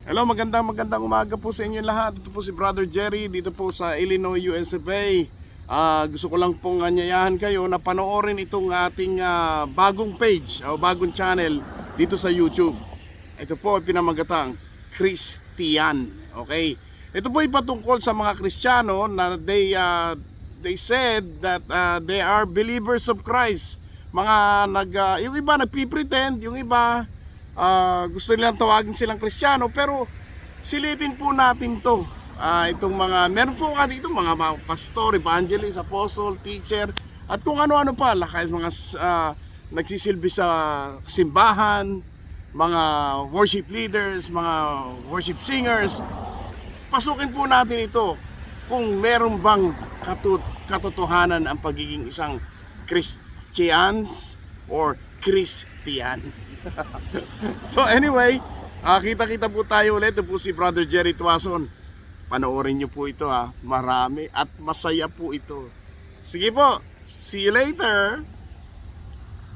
Hello, magandang umaga po sa inyo lahat. Ito po si Brother Jerry dito po sa Illinois, USA. Gusto ko lang pong anyayahan kayo na panoorin itong ating bagong page o bagong channel dito sa YouTube. Ito po ay pinamagatang Christian. Okay? Ito po ay patungkol sa mga Kristiyano na they said that they are believers of Christ. Yung iba nagpipretend, yung iba gusto nilang tawagin silang Kristiyano, pero silipin po natin to. Itong meron po nga dito mga pastor, evangelist, apostle, teacher, at kung ano-ano pa, kahit mga nagsisilbi sa simbahan, mga worship leaders, mga worship singers. Pasukin po natin ito kung meron bang katotohanan ang pagiging isang Christians or Christian. So anyway, kita-kita po tayo ulit. Ito po si Brother Jerry Tuason. Panoorin nyo po ito, marami at masaya po ito. Sige po, see you later.